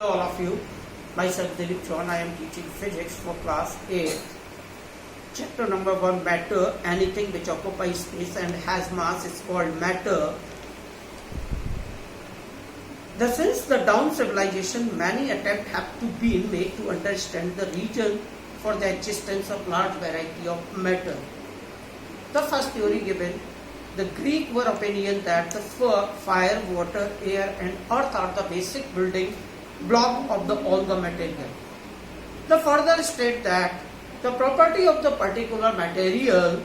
All of you, myself Dilip Chauhan. I am teaching physics for class 8. Chapter number 1, matter. Anything which occupies space and has mass is called matter. Since the down civilization, many attempts have to be made to understand the reason for the existence of large variety of matter. The first theory given, the Greeks were opinion that the fire, water, air and earth are the basic building block of all the material. The further state that the property of the particular material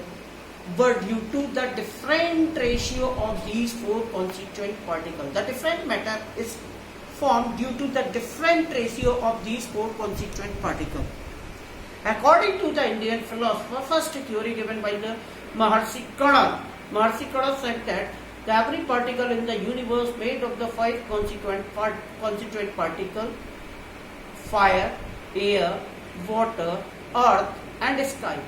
were due to the different ratio of these four constituent particles. The different matter is formed due to the different ratio of these four constituent particles. According to the Indian philosopher, first theory given by the Maharshi Kada. Maharshi Kada said that every particle in the universe made of the five constituent particles, fire, air, water, earth and sky.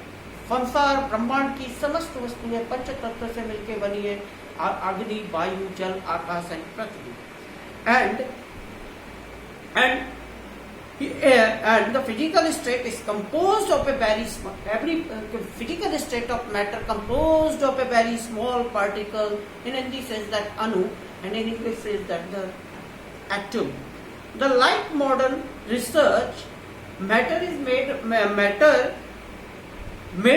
संसार ब्रह्मांड की समस्त वस्तुएं पंच तत्व से मिलकर बनी है, अग्नि, वायु, जल, आकाश and Prithvi. And the physical state is composed of a very small, every physical state of matter composed of a very small particle. In Hindi says that anu, and in English says that the atom. The like modern research, matter is made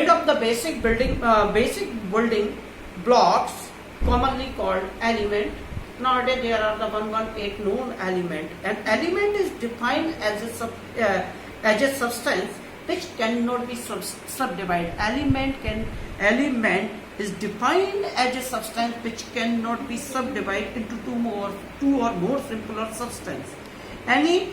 of the basic building blocks commonly called element. Nowadays there are the 118 known element. An element is defined as a substance which cannot be subdivided. Element is defined as a substance which cannot be subdivided into two or more simpler substance. Any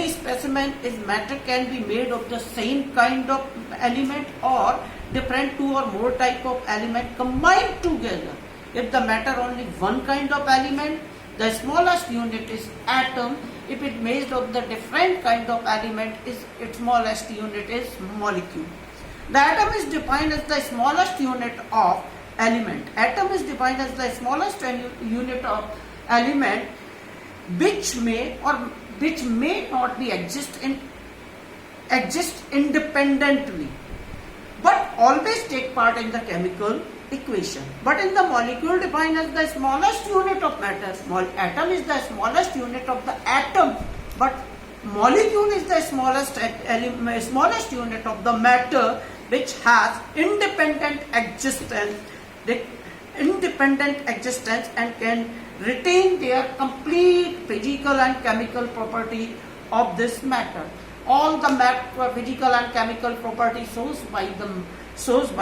specimen is matter can be made of the same kind of element or different two or more type of element combined together. If the matter only one kind of element, the smallest unit is atom. If it made of the different kind of element, its smallest unit is molecule. The atom is defined as the smallest unit of element. Atom is defined as the smallest unit of element which may not be exist independently, but always take part in the chemical equation. But in the molecule defined as the smallest unit of matter, atom is the smallest unit of the atom, but molecule is the smallest unit of the matter which has independent existence and can retain their complete physical and chemical property of this matter. All the physical and chemical property shows by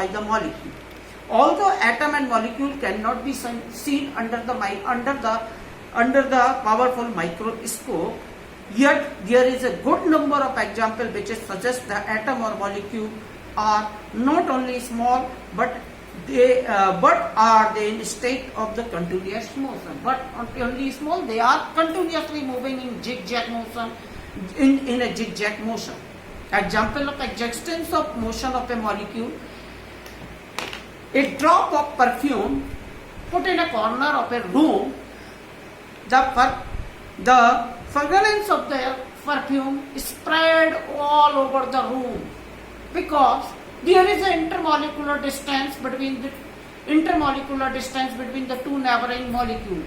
the molecule. Although atom and molecule cannot be seen under the powerful microscope, yet there is a good number of examples which suggest the atom or molecule are not only small but are they in state of the continuous motion. But not only small, they are continuously moving in zigzag motion. In a zigzag motion. Example of existence of motion of a molecule: a drop of perfume put in a corner of a room, the fragrance of the perfume is spread all over the room because there is an intermolecular distance between the two neighboring molecules.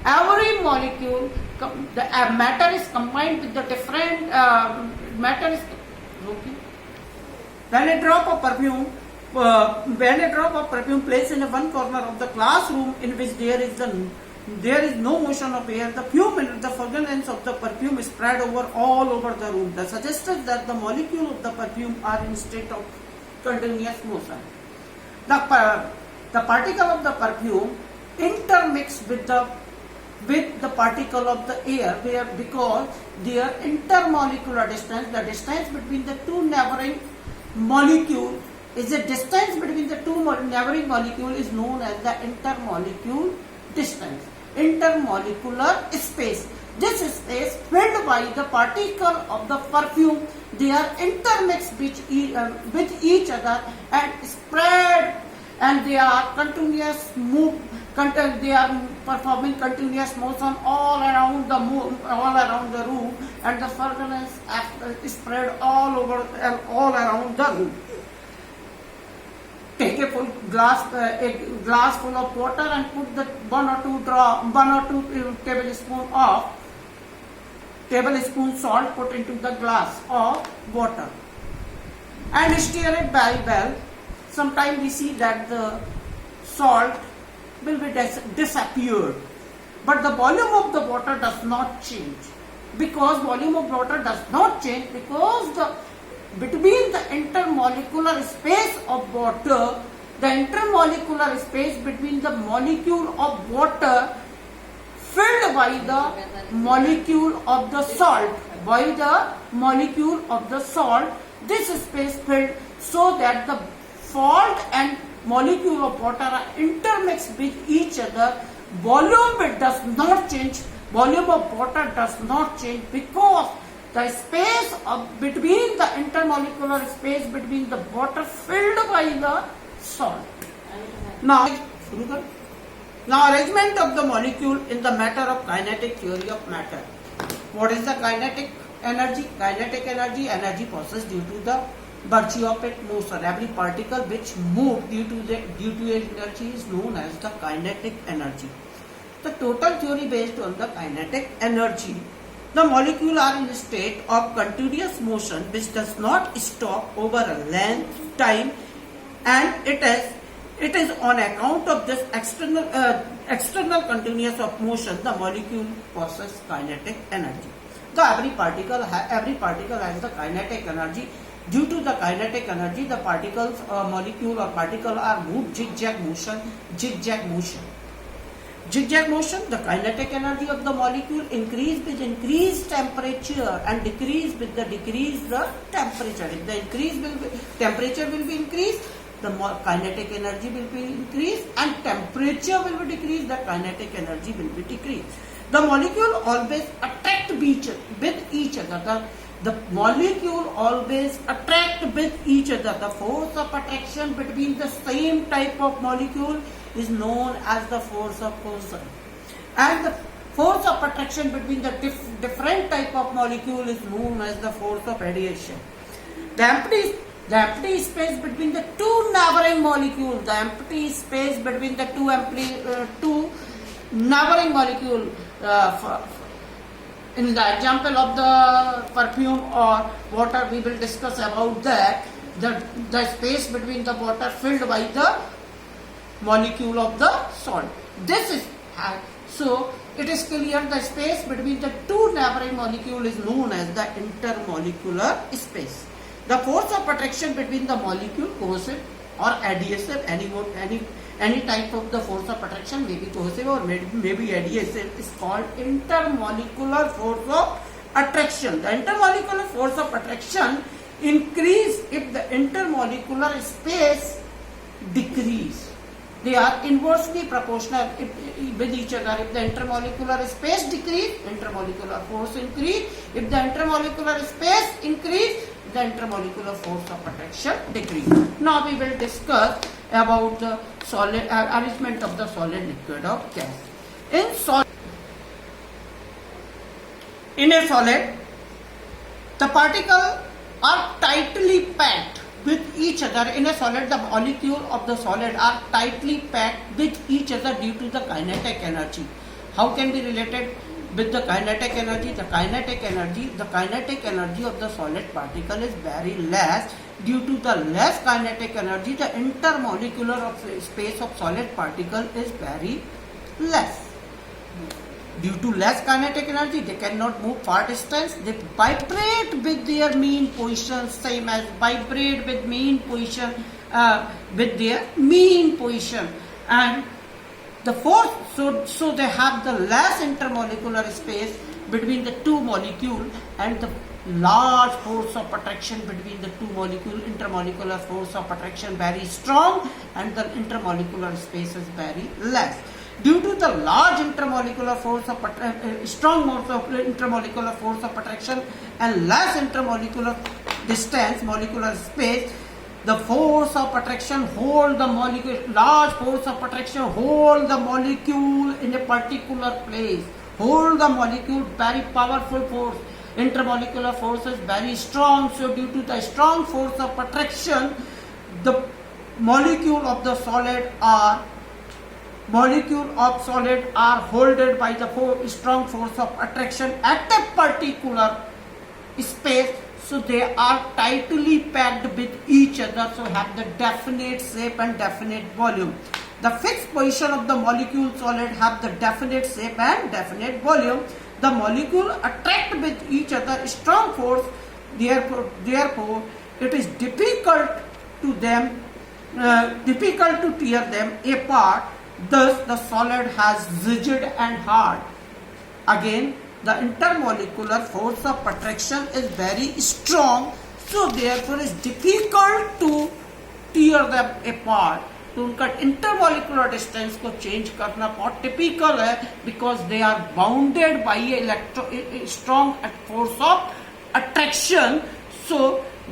Every molecule, the matter is combined with the different matter is. When a drop of perfume placed in one corner of the classroom in which there is no motion of air, the fragrance of the perfume is spread all over the room. That suggests that the molecule of the perfume are in state of continuous motion. The particle of the perfume intermix with the particle of the air, because their intermolecular distance, the distance between the two neighboring molecules, is a distance between the two neighboring molecules is known as the intermolecular distance, intermolecular space. This space filled by the particle of the perfume, they are intermixed with each other and spread, and they are continuous They are performing continuous motion all around the room, and the fragrance is spread all over and all around the room. Take a glass full of water and put the one or two tablespoon salt put into the glass of water and stir it very well. Sometimes we see that the salt will be disappeared, but the volume of the water does not change. Because volume of water does not change, because between the intermolecular space of water, the intermolecular space between the molecule of water filled by the molecule of the salt, this space filled, so that the salt and molecule of water are intermixed with each other. Volume does not change. Volume of water does not change because the space between the intermolecular space between the water filled by the salt. Now arrangement of the molecule in the matter of kinetic theory of matter. What is the kinetic energy? Kinetic energy, energy possessed due to the virtue of its motion. Every particle which moves due to energy is known as the kinetic energy. The total theory based on the kinetic energy. The molecules are in a state of continuous motion which does not stop over a length, time, and it is on account of this external continuous of motion the molecule possesses kinetic energy. So every particle has the kinetic energy. Due to the kinetic energy, the particles, molecule or particle are moved zigzag motion. Zigzag motion, the kinetic energy of the molecule increase with increased temperature and decrease with the decreased temperature. If the temperature will be increased, the kinetic energy will be increased, and temperature will be decreased, the kinetic energy will be decreased. The molecule always attract with each other. The molecule always attract with each other. The force of attraction between the same type of molecule is known as the force of cohesion, and the force of attraction between the different type of molecule is known as the force of radiation. The empty space between the two neighboring molecules, two neighboring molecules. In the example of the perfume or water, we will discuss about that. The space between the water filled by the molecule of the salt. This is so it is clear the space between the two neighboring molecules is known as the intermolecular space. The force of attraction between the molecule, cohesive or adhesive, any type of the force of attraction, may be cohesive or may be adhesive, is called intermolecular force of attraction. The intermolecular force of attraction increase if the intermolecular space decrease. They are inversely proportional with each other. If the intermolecular space decrease, intermolecular force increase. If the intermolecular space increase, the intermolecular force of attraction decrease. Now we will discuss about the solid arrangement of the solid, liquid, or gas. In a solid, the particles are tightly packed with each other. In a solid, the molecule of the solid are tightly packed with each other due to the kinetic energy. How can be related with the kinetic energy? The kinetic energy of the solid particle is very less. Due to the less kinetic energy, the intermolecular space of solid particle is very less. Due to less kinetic energy, they cannot move far distance. They vibrate with their mean position, same as vibrate with mean position, with their mean position. And the force, so they have the less intermolecular space between the two molecules, and the large force of attraction between the two molecules. Intermolecular force of attraction very strong, and the intermolecular space is very less. Due to the large intermolecular force of strong intermolecular force of attraction and less intermolecular distance, molecular space, the force of attraction hold the molecule, large force of attraction hold the molecule in a particular place, hold the molecule, very powerful force. Intermolecular force is very strong, so due to the strong force of attraction, the molecule of solid are holded by the strong force of attraction at a particular space, so they are tightly packed with each other, so have the definite shape and definite volume. The fixed position of the molecule solid have the definite shape and definite volume. The molecule attract with each other strong force, therefore it is difficult to tear them apart. Thus the solid has rigid and hard. Again, the intermolecular force of attraction is very strong, so therefore it is difficult to tear them apart. तो उनका intermolecular distance को change करना बहुत typical है, because they are bounded by strong force of attraction, so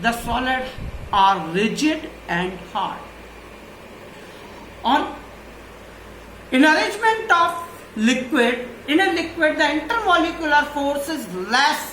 the solid are rigid and hard. On in arrangement of liquid, in a liquid the intermolecular force is less.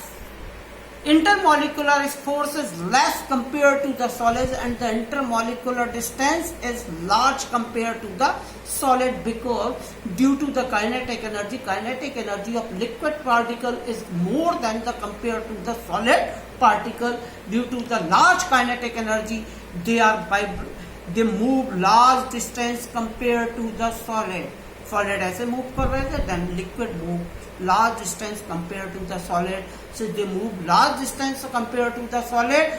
Intermolecular force is less compared to the solids, and the intermolecular distance is large compared to the solid, because due to the kinetic energy of liquid particle is more than the compared to the solid particle. Due to the large kinetic energy, they move large distance compared to the solid. Solid ऐसे move कर रहे थे, then liquid move large distance compared to the solid. So they move large distance compared to the solid.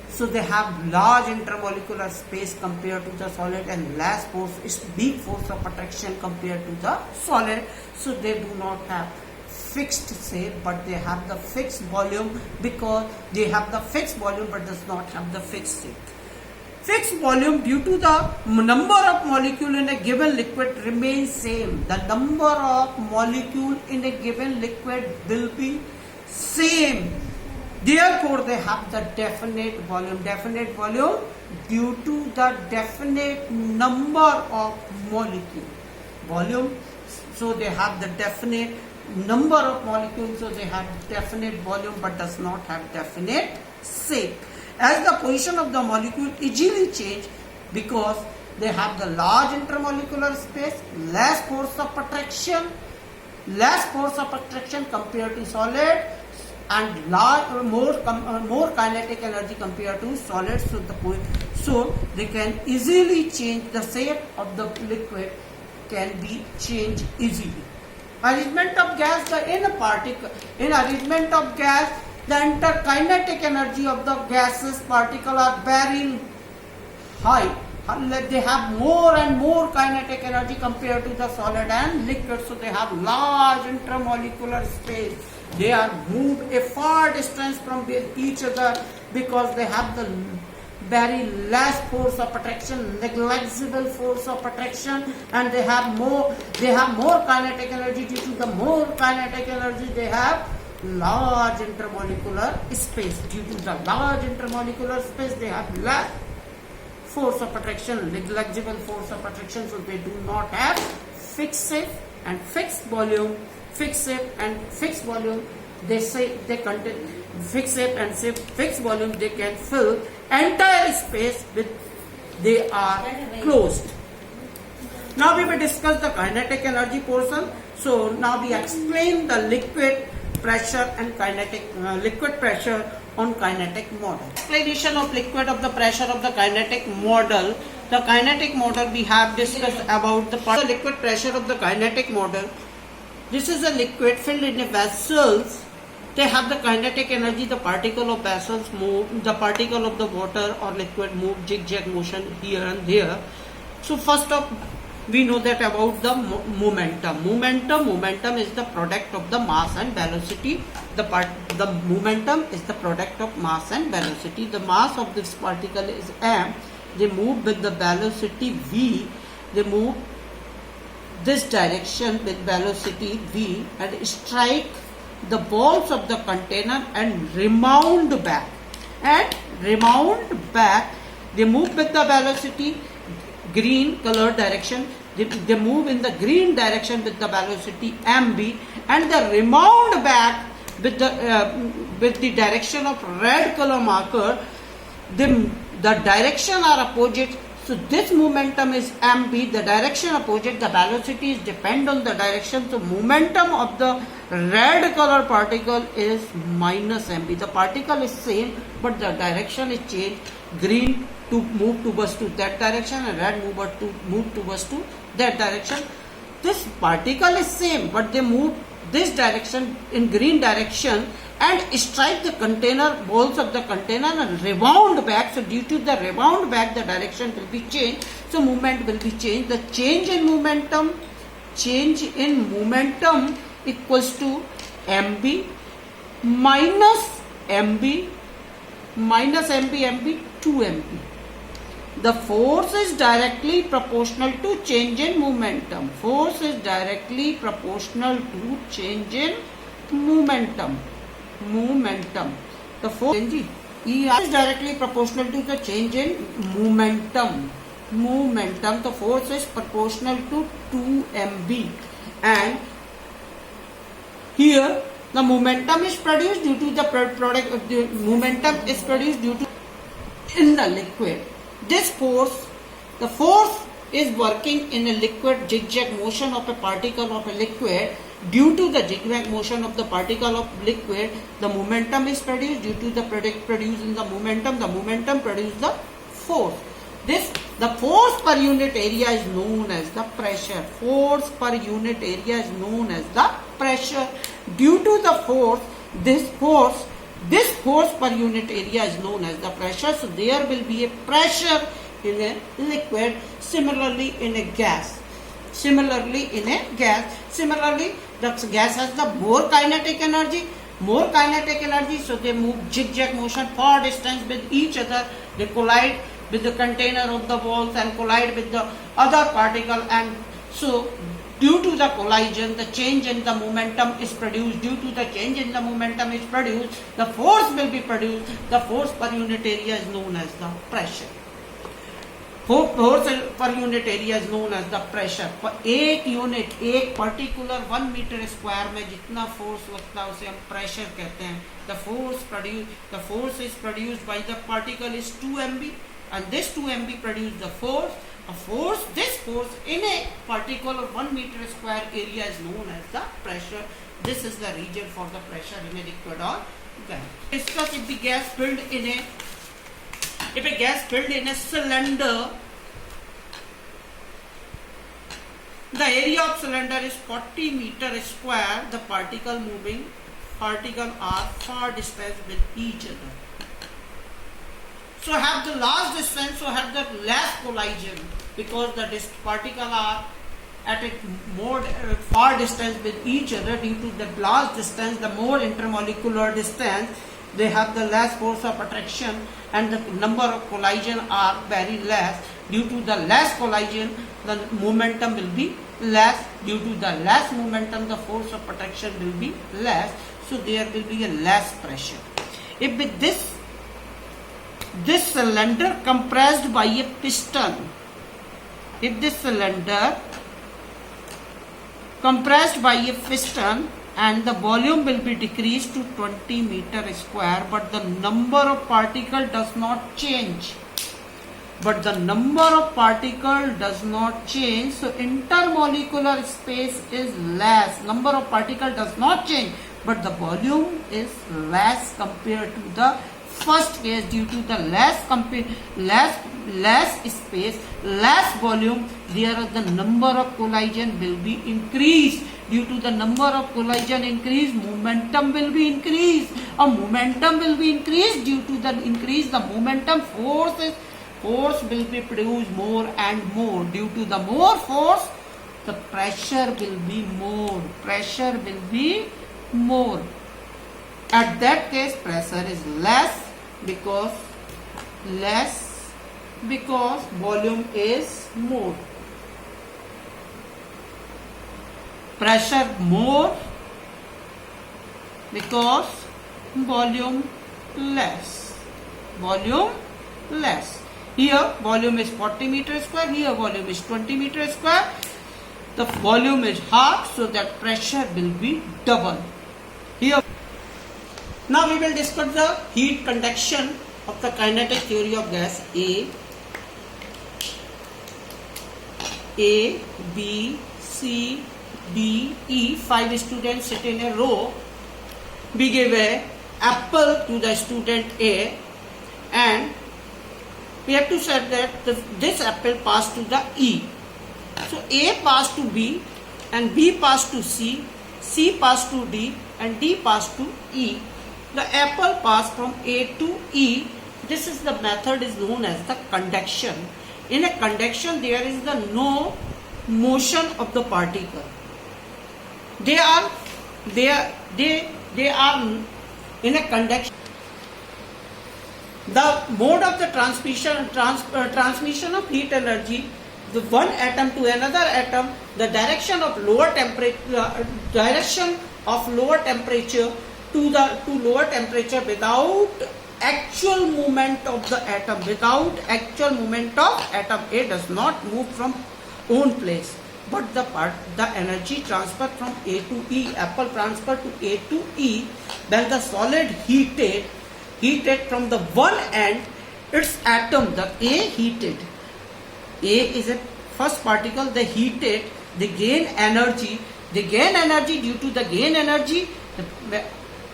So they have large intermolecular space compared to the solid and less force, it's big force of attraction compared to the solid. So they do not have fixed shape, but they have the fixed volume, because they have the fixed volume but does not have the fixed shape. Fixed volume, due to the number of molecule in a given liquid remains same. The number of molecule in a given liquid will be same. Therefore, they have the definite volume. Definite volume due to the definite number of molecule. Volume, so they have the definite number of molecules, so they have definite volume but does not have definite shape. As the position of the molecule easily change, because they have the large intermolecular space, less force of attraction compared to solid, and more kinetic energy compared to solid. So they can easily change the shape of the liquid, can be changed easily. Arrangement of gas, in arrangement of gas, the interkinetic energy of the gases particle are very high. They have more and more kinetic energy compared to the solid and liquid, so they have large intermolecular space. They are moved a far distance from each other, because they have the very less force of attraction, negligible force of attraction, and they have more kinetic energy. Due to the more kinetic energy, they have large intermolecular space. Due to the large intermolecular space, they have less force of attraction, negligible force of attraction, so they do not have fixed shape and fixed volume. Fixed shape and fixed volume, they say they contain fixed shape and fixed volume, they can fill entire space with, they are closed. Now we will discuss the kinetic energy portion. So now we explain the liquid pressure and liquid pressure on kinetic model. Explanation of liquid of the pressure of the kinetic model. The kinetic model we have discussed about the liquid pressure of the kinetic model. This is a liquid filled in a vessels. They have the kinetic energy. The particle of vessels move. The particle of the water or liquid move zigzag motion here and there. So first of we know that about the momentum. Momentum is the product of the mass and velocity. The momentum is the product of mass and velocity. The mass of this particle is m. They move with the velocity v. They move this direction with velocity v and strike the walls of the container and rebound back. They move with the velocity green color direction. They move in the green direction with the velocity mb, and they rebound back with the direction of red color marker. The direction are opposite. So this momentum is mb, the direction opposite, the velocity is depend on the direction. So momentum of the red color particle is minus mb. The particle is same, but the direction is changed. Green to move towards to that direction, and red move towards to that direction. This particle is same, but they move this direction in green direction and strike the container, walls of the container, and rebound back. So due to the rebound back, the direction will be changed. So movement will be changed. The change in momentum equals to mb minus mb 2mb. The force is directly proportional to change in momentum. Force is directly proportional to change in momentum. The force is directly proportional to the change in momentum. The force is proportional to 2mb, and here the momentum is produced due to the product of the momentum is produced due to in the liquid. This force, the force is working in a liquid zigzag motion of a particle of a liquid. Due to the zigzag motion of the particle of liquid, the momentum is produced. Due to the product produced in the momentum produces the force. The force per unit area is known as the pressure. Force per unit area is known as the pressure. Due to the force, this force per unit area is known as the pressure. So there will be a pressure in a liquid, similarly in a gas. Similarly, the gas has the more kinetic energy, so they move zigzag motion far distance with each other. They collide with the container of the walls and collide with the other particle, and so due to the collision, the change in the momentum is produced. Due to the change in the momentum is produced, the force will be produced. The force per unit area is known as the pressure. Force per unit area is known as the pressure. एक particular 1 metre square में जितना force लगता है उसे हम pressure कहते हैं. The force is produced by the particle is 2 mb, and this 2 mb produce the force. This force in a particular 1 meter square area is known as the pressure. This is the region for the pressure in a liquid or gas. Discuss if the gas filled in a cylinder. The area of cylinder is 40 meter square. The particle are far distance with each other. So have the last distance, so have the less collision, because the particle are at a more far distance with each other. Due to the last distance, the more intermolecular distance, they have the less force of attraction, and the number of collision are very less. Due to the less collision, the momentum will be less. Due to the less momentum, the force of attraction will be less. So there will be a less pressure. If with this cylinder compressed by a piston, and the volume will be decreased to 20 meter square, but the number of particle does not change. So intermolecular space is less. Number of particle does not change, but the volume is less compared to the first case. Due to the less space, less volume, there the number of collision will be increased. Due to the number of collision increase, momentum will be increased. Due to the increase the momentum, force will be produced more and more. Due to the more force, the pressure will be more. At that case, pressure is less because volume is more. Pressure more because volume less. Here volume is 40 meter square, here volume is 20 meter square. The volume is half, so that pressure will be double. Here. Now we will discuss the heat conduction of the kinetic theory of gas. A, B, C, D, E. 5 students sit in a row. We give a apple to the student A, and we have to say that this apple passed to the E. So A passed to B, and B passed to C, C passed to D, and D passed to E. The apple passed from A to E. This is the method is known as the conduction. In a conduction, there is the no motion of the particle. They are in a conduction. The mode of the transmission of heat energy, the one atom to another atom, the direction of lower temperature to lower temperature without actual movement of the atom. Without actual movement of atom, A does not move from own place, but the energy transfer from A to E. Apple transfer to A to E. Then the solid heated from the one end, its atom, the A heated. A is a first particle, they heated, they gain energy. They gain energy. Due to the gain energy,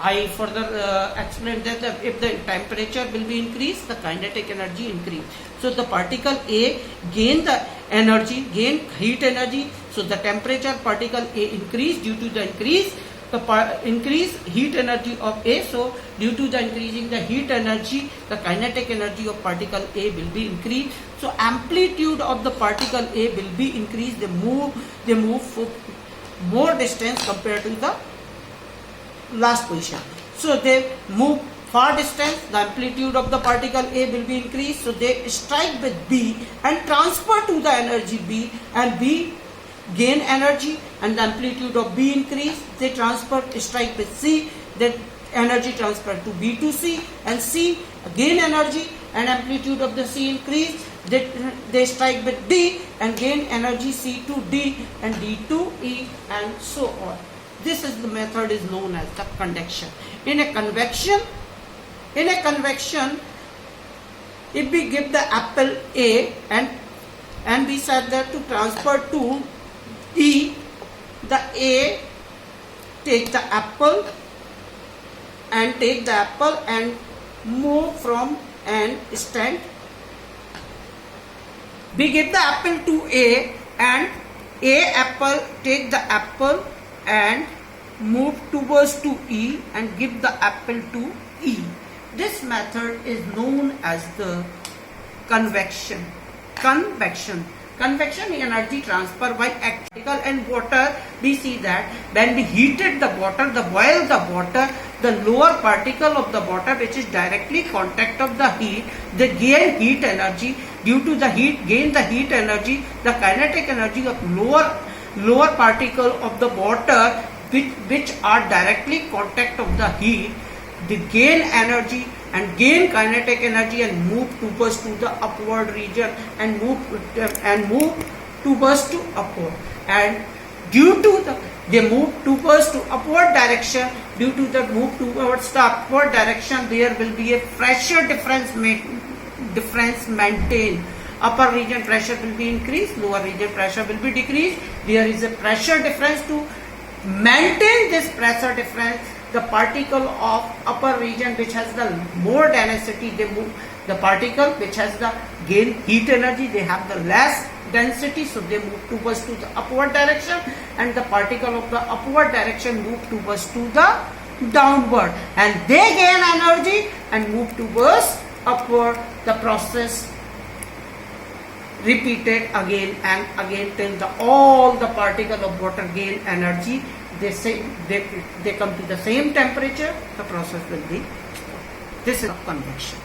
I further explained that if the temperature will be increased, the kinetic energy increase. So the particle A gain the energy, gain heat energy. So the temperature particle A increase due to the increase heat energy of A. So due to the increasing the heat energy, the kinetic energy of particle A will be increased. So amplitude of the particle A will be increased. They move for more distance compared to the last position. So they move far distance, the amplitude of the particle A will be increased. So they strike with B and transfer to the energy B, and B gain energy and the amplitude of B increase. They strike with C, the energy transfer to B to C, and C gain energy and amplitude of the C increase. They strike with D and gain energy C to D and D to E, and so on. This is the method is known as the conduction. In a convection, if we give the apple A and we said that to transfer to E, the A take the apple and move from and stand. We give the apple to A, and A apple take the apple and move towards to E and give the apple to E. This method is known as the convection. Convection energy transfer by particle and water. We see that when we heated the water, boil the water, the lower particle of the water which is directly contact of the heat, they gain heat energy. Due to the heat, gain the heat energy, the kinetic energy of lower particle of the water which are directly contact of the heat, they gain energy and gain kinetic energy and move towards to the upward region and move towards to upward. And due to they move towards to upward direction. Due to the move towards the upward direction, there will be a pressure difference maintained. Upper region pressure will be increased, lower region pressure will be decreased. There is a pressure difference. To maintain this pressure difference, the particle of upper region which has the more density, they move. The particle which has the gain heat energy, they have the less density, so they move towards to the upward direction, and the particle of the upward direction move towards to the downward, and they gain energy and move towards upward. The process repeated again and again till all the particle of water gain energy. They come to the same temperature. The process will be. This is convection.